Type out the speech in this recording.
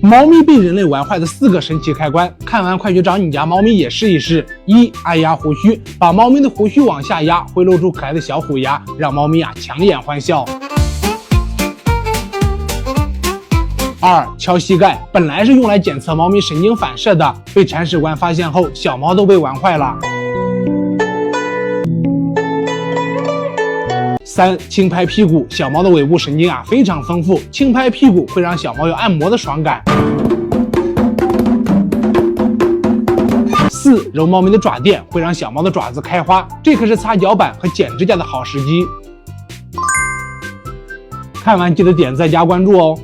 猫咪被人类玩坏的4个神奇开关，看完快去找你家猫咪也试一试。1. 按压胡须，把猫咪的胡须往下压，会露出可爱的小虎牙，让猫咪强颜欢笑。2. 敲膝盖，本来是用来检测猫咪神经反射的，被铲屎官发现后，小猫都被玩坏了。3. 轻拍屁股，小猫的尾部神经非常丰富，轻拍屁股会让小猫有按摩的爽感。4. 揉猫咪的爪垫，会让小猫的爪子开花，这可是擦脚板和剪指甲的好时机。看完记得点赞加关注哦。